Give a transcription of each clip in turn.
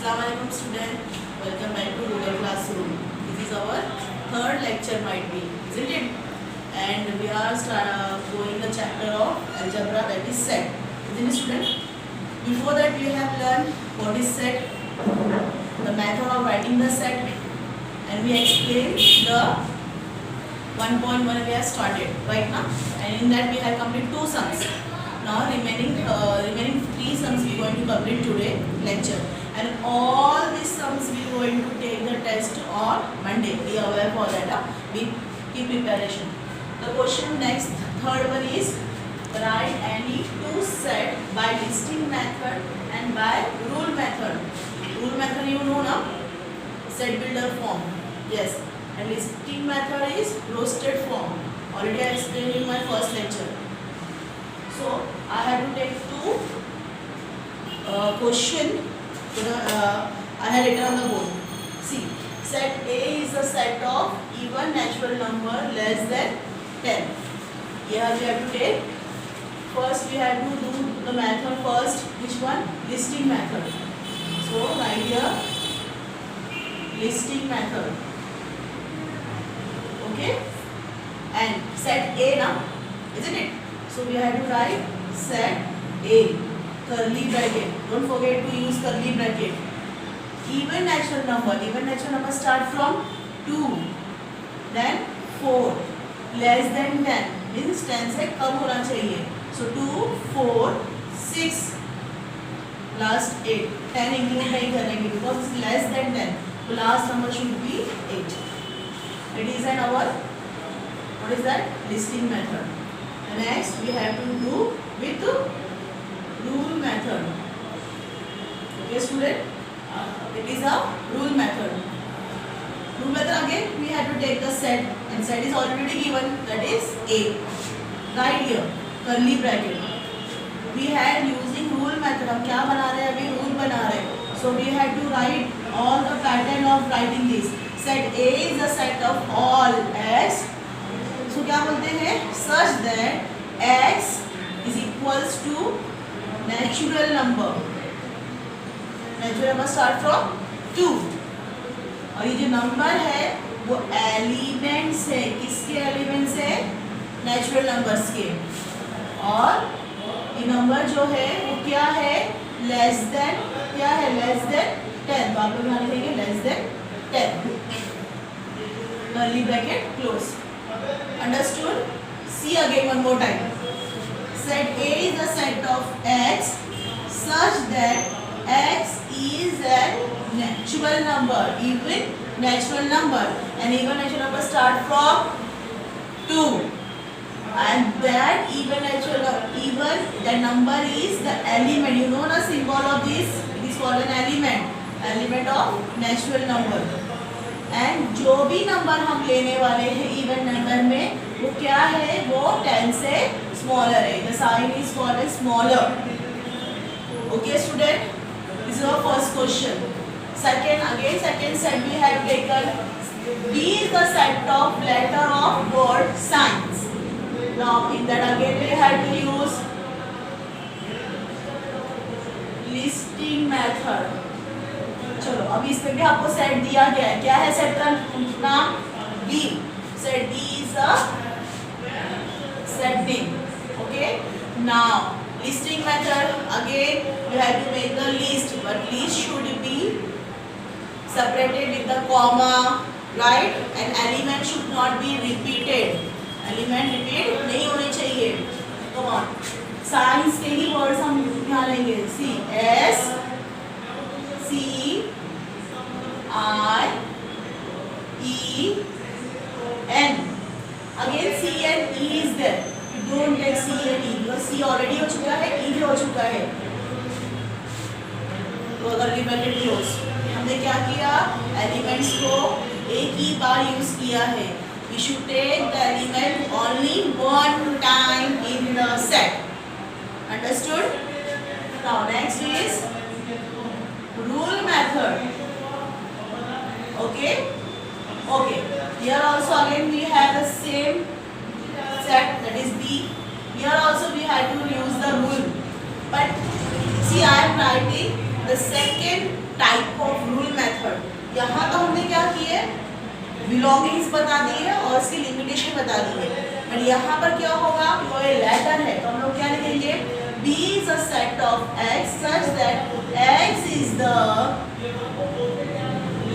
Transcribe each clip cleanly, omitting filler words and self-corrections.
Assalamualaikum student, welcome back to Google Classroom. This is our third lecture might be, isn't it? And we are going the chapter of algebra, that is set, isn't it student? Before that we have learned what is set, the method of writing the set, and we explained the 1.1 we have started right now, and in that we have completed 2 sums. Now remaining 3 sums we are going to complete today lecture, and all these sums we are going to take the test on Monday. Be aware for that. Be keep preparation. The question next, third one is write any 2 set by listing method and by rule method. Rule method you know now, set builder form. Yes, and listing method is roasted form. Already I explained in my first lecture. So I have to take 2 question. I had written on the board. See, set A is a set of even natural number less than 10. Here we have to take. First we have to do the method first. Which one? Listing method. So right here, listing method. Okay, and set A now, isn't it? So we have to write set A, curly bracket. Don't forget to use curly bracket. Even natural number start from 2, then 4, less than 10, means 10 से कम होना चाहिए. So 2, 4, 6, last 8. 10 include नहीं करेंगे because it's less than 10. So last number should be 8. It is what is that? Listing method. And next we have to do with rule method. Okay student, it is a rule method. Rule method again we have to take the set, and set is already given, that is A. Right here curly bracket. We had using rule method. हम क्या बना रहे हैं अभी? Rule बना रहे हैं. So we have to write all the pattern of writing this. Set A is a set of all x. So क्या बोलते हैं? Such that x is equals to natural number. Natural number start from 2. और ये जो number है वो elements है. किसके एलिमेंट्स है? नेचुरल नंबर्स के. और ये नंबर जो है वो क्या है? लेस देन, क्या है? Less than 10. तो आप लोग यहाँ लिखेंगे less than 10. Curly bracket close. Understood? See again one more time. Set A is a set of x such that x is a natural number, even natural number, and even natural number start from 2, and that even that number is the element. You know the symbol of this? It is called an element of natural number. And जो भी number हम लेने वाले हैं even number में, वो क्या है? वो 10 से स्मॉलर है. The sign is called as smaller. Okay student, this is our first question. Second set we have taken B is the set of letter of word signs. Now in that again we have to use listing method. चलो अभी इसमें भी आपको set दिया गया है. क्या है सेट का नाम? B. Set B is a set name. Okay. Now listing method again you have to make the list, but list should be separated with the comma, right? And element should not be repeated. Element repeat नहीं होने चाहिए. Come on. Science के ही words हम यहाँ लेंगे. C S C I E N. Again C and E is there. You don't take C and E because C already हो चुका है, E भी हो चुका है. तो अगर ब्रैकेट क्लोज, हमने क्या किया? एलिमेंट्स को एक ही बार यूज किया है. We should take the element only one time in the set. Understood? Now next is rule method. Okay. Here also again we have the same set, that is B. Here also we have to use the rule, but see I am writing the second type of rule method. यहाँ तो हमने क्या किए, belongings बता दी है और इसकी limitation बता दी है, और यहाँ पर क्या होगा, कोई लेटर है तो हम लोग क्या लिखेंगे, B is a set of X such that X is the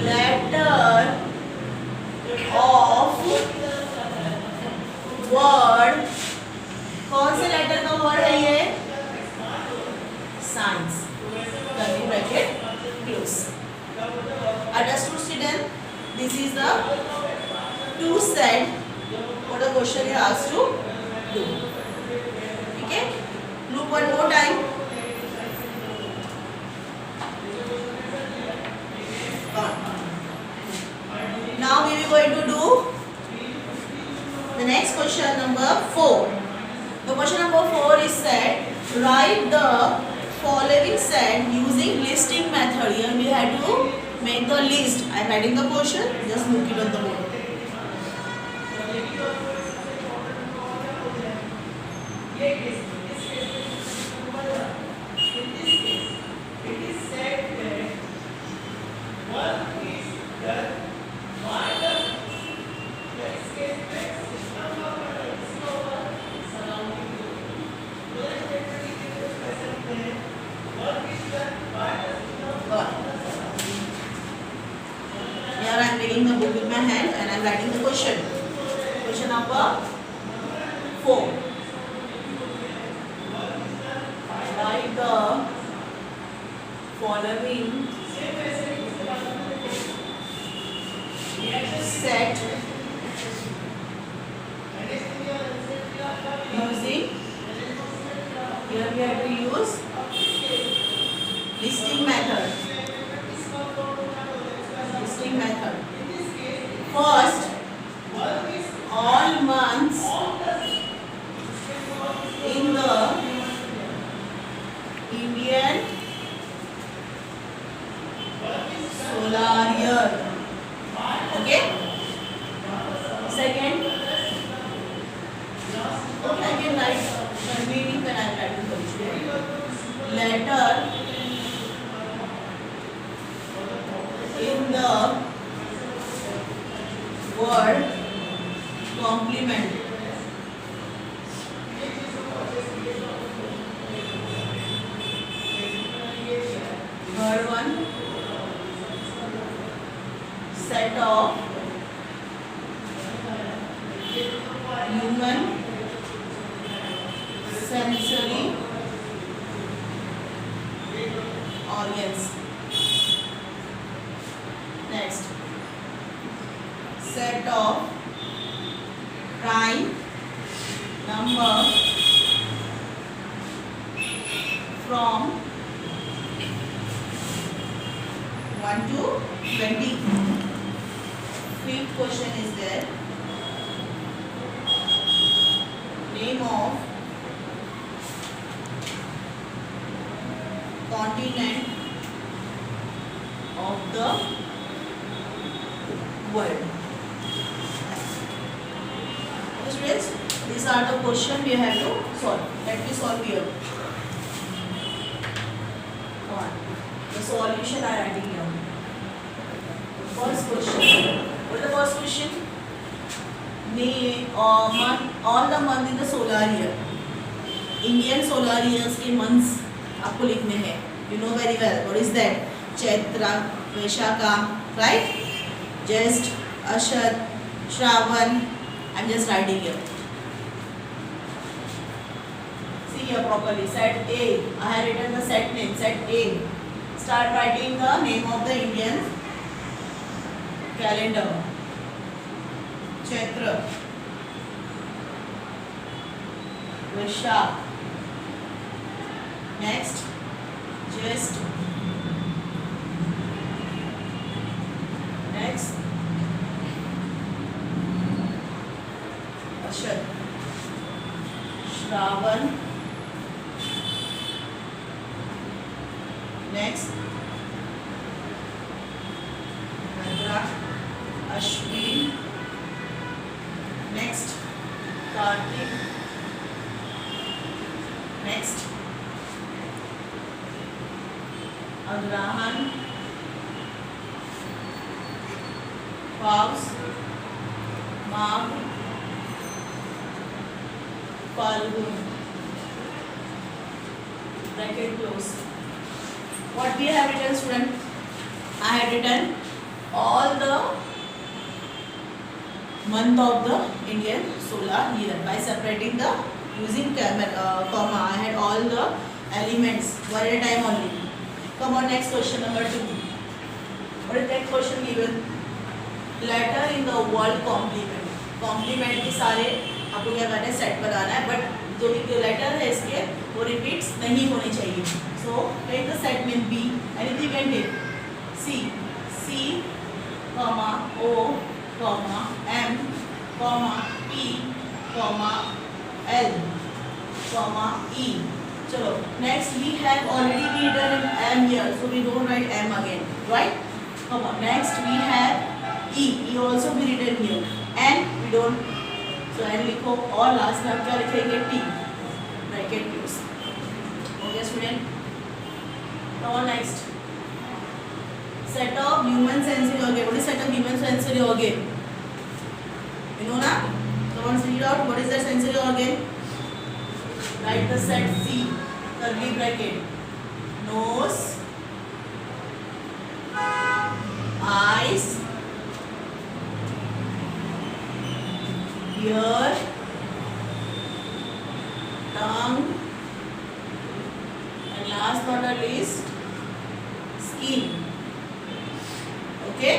letter of word। कौन से लेटर का वर्ड है ये, science, curly bracket close. Understood student? This is the two set what the question is asked to do. Okay? Look one more time. Now we are going to do the next question number 4. The question number 4 is said, write the following set using listing method. Here we have to make the list. I am writing the question, just look it on the board. Here I am taking the book with my hand and I am writing the question. Question number 4. Write the following set using, here we have to use listing method. Listing method. First, all months in the Indian solar year. Okay. Second, okay, I can write meaning when I am writing the letter in the word complement. Third one, set of human sensory organs. Next, set of prime number from 1 to 20. Fifth question is there. Name of continent of the world. Okay, students, these are the questions we have to solve. Let me solve here. One. The solution I am writing here. First question. What is the first question? Name all the month in the solar year. Indian solar years के months आपको लिखने हैं. You know very well. What is that? Chaitra, Vaishakha, right? Just, Ashad, Shravan. I'm just writing here. See here properly. Set A. I have written the set name. Set A. Start writing the name of the Indian calendar. Chaitra, Vaishakh. Next, Jyesht. Next, Ashad, Shravan. Next, Bhadra, Ashwin. Next, Kartik. Next, Agrahan. Pause. Magh. Falgun. Bracket close. What we have written, student? I had written all the month of the Indian solar year by separating the using comma. I had all the elements one at a time only. Come on, next question number 2. What is that question given? Letter in the word complement. Complement के सारे आपको क्या करना है, set बनाना है, but जो भी letter है इसके वो रिपीट्स नहीं होने चाहिए. So take the set mean B. Anything can take. C, comma O, comma M, comma P, comma L, comma E. चलो next we have already written M here, so we don't write M again, right? Come on, next we have E. E also be written here, and we don't. So N लिखो और last में आप क्या लिखेंगे? T. Bracket close. Okay student. Now next. Set of human sensory organ. What is set of human sensory organ? You know na? Come on, read out. What is that sensory organ? Write the set C. Curly bracket. Nose, eyes, ear, tongue, and last but not least, skin. Okay.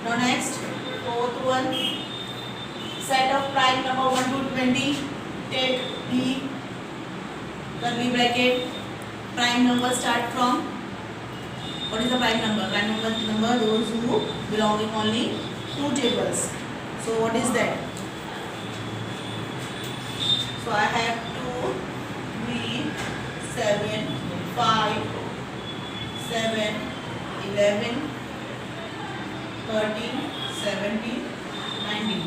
Now next, fourth one. Set of prime number 1 to 20. Take B. Curly bracket. Prime number start from. What is the prime number? Prime number those who belonging only 2 tables. So what is that? So I have 2, 3, 7, 5, 7, 11, 13, 17, 19.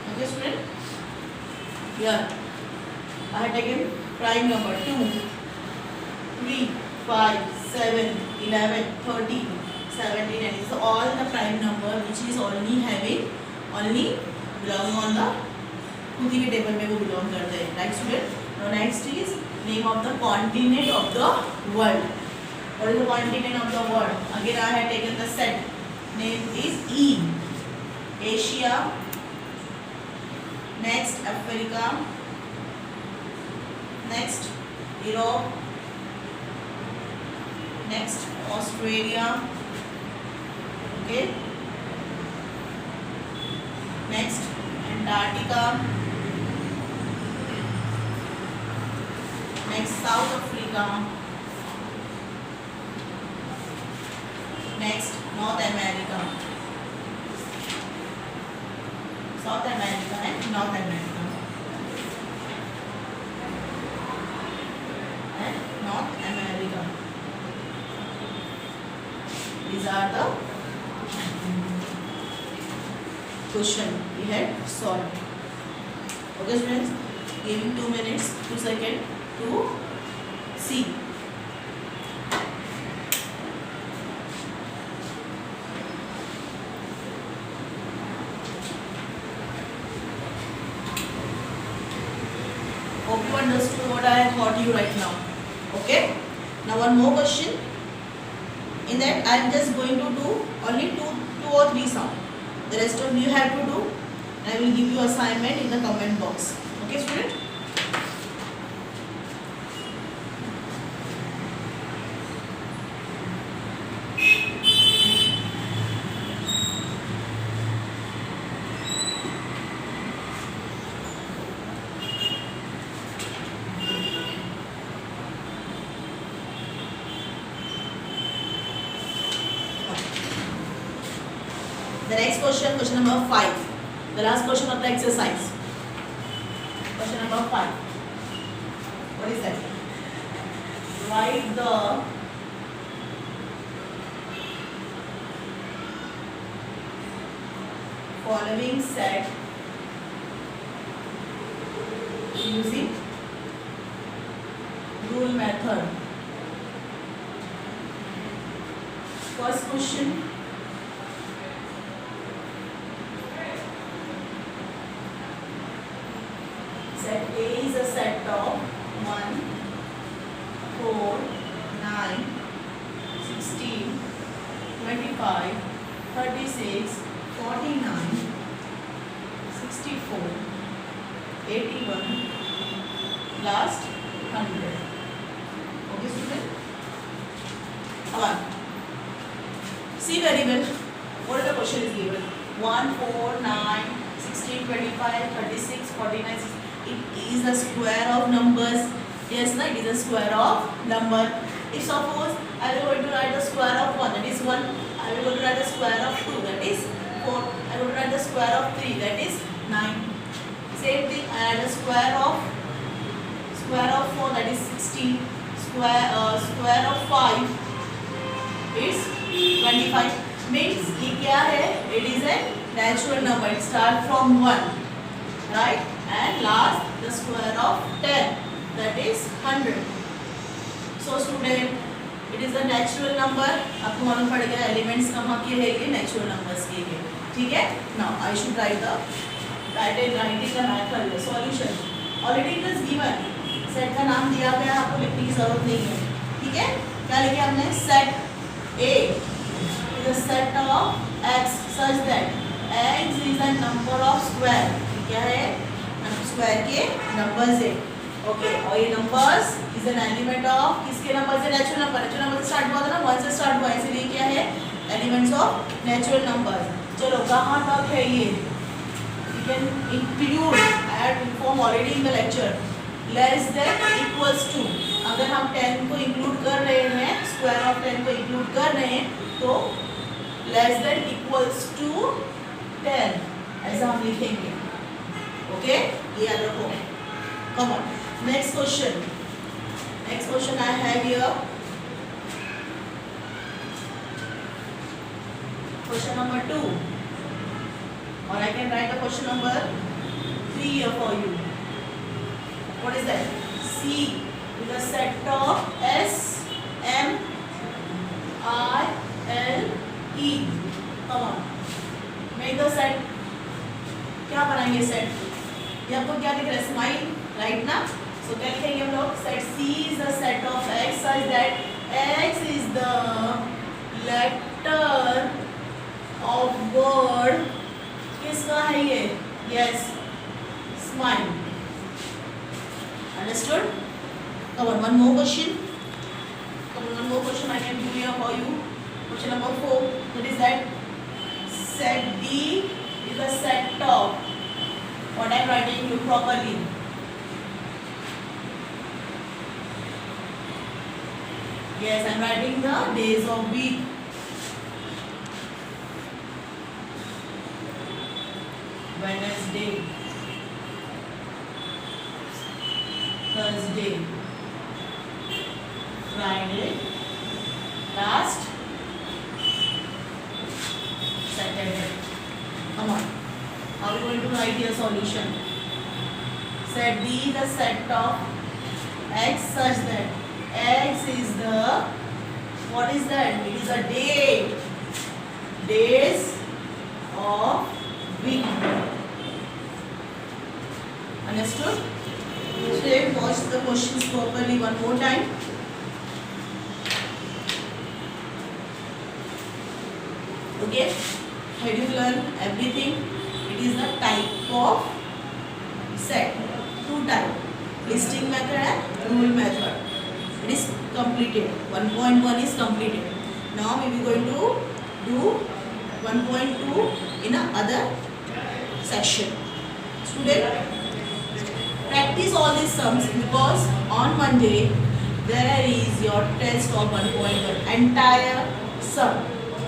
Okay, student? Here I have taken prime number 2, 3, 5, 7, 11, 13, 17, and so all the prime number which is only having only belonging on the खुदी के table में वो belong करते हैं. Right student? Now next is name of the continent of the world. What is the continent of the world? Again I have taken the set. Name is E. Asia. Next Africa. Next Europe. Next Australia. Okay. Next Antarctica. Next South Africa. Next North America. South America and North America. And North America. These are the question we had solved. Okay students, giving 2 minutes, 2 seconds to see. Hope you understood what I have taught you right now. Okay. Now one more question. In that I am just going to do only two or three sounds. The rest of you have to do. And I will give you assignment in the comment box. Okay, student? The next question, question number 5. The last question of the exercise. Question number 5. What is that? Write the following set using rule method. First question. Set A is a set of 1, 4, 9, 16, 25, 36, 49, 64, 81, last 100. Okay, student? One. See very well. What the question is given? 1, 4, 9, 16, 25, 36, 49, 60. It is a square of numbers. Yes, no? It is a square of number. If suppose I am going to write the square of 1, that is 1. I am going to write the square of 2, that is 4. I am going to write the square of 3, that is 9. Same thing, I write the square of 4, that is 16. Square of 5 is 25. Means ये क्या है? It is a natural number. It starts from 1, right? And last the square of 10, that is 100. So student, it is a natural number. आपको मालूम पड़ गया elements कहाँ के है ये natural numbers के है. ठीक है? Now I should write the method solution. Already it is given. Set का नाम दिया गया, आपको लिखने की जरूरत नहीं है. ठीक है? क्या लिखे हमने? Set A is a set of x such that x is a number of square. क्या है? स्क्वायर के नंबर्स है. ओके, और ये numbers is an element of किसके नंबर से? Natural number. नेचुरल नंबर से स्टार्ट हुआ था ना, 1 से स्टार्ट हुआ, इसलिए क्या है? Elements of natural numbers. चलो कहाँ तक है ये? You can include, I have inform already in the lecture, less than equals to. अगर हम 10 को इंक्लूड कर रहे हैं, स्क्वायर ऑफ 10 को इंक्लूड कर रहे हैं, तो लेस देन इक्वल्स टू 10 ऐसा हम लिखेंगे. ओके, ये याद रखो. Come on, next question. Next question I have here. Question number 2, और I can write the question number 3 here for you. What is that? C is a set of S, M, I, L, E. Come on, make the set. क्या बनाएंगे set? ये आपको क्या दिख रहा है? Smile, right ना? सो क्या लिखेंगे हम लोग? Set C is a set of X such that X is the letter of word. किसका है ये? Yes, smile. Understood? Come on, one more question. Come on, one more question I can do here for you. Question number 4. That is that set D is a set of, what I am writing you properly. Yes, I am writing the days of week. Wednesday, Thursday, Friday, last Saturday. Come on, how are we going to write your solution? Set D the set of X such that X is the, what is that? It is a day, days of week. Understood? So watch the questions properly one more time. Okay, how do you learn everything? It is the type of set. Two type, listing method and rule method. It is completed. 1.1 is completed. Now we will going to do 1.2 in another section. Student, practice all these sums because on Monday there is your test of 1.1 entire sum.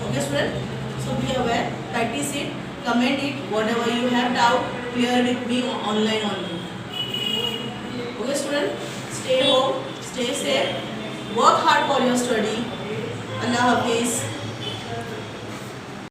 Okay student, so be aware, practice it, comment it, whatever you have doubt, clear with me online only. Okay student, stay home, stay safe, work hard for your study. Allah Hafiz.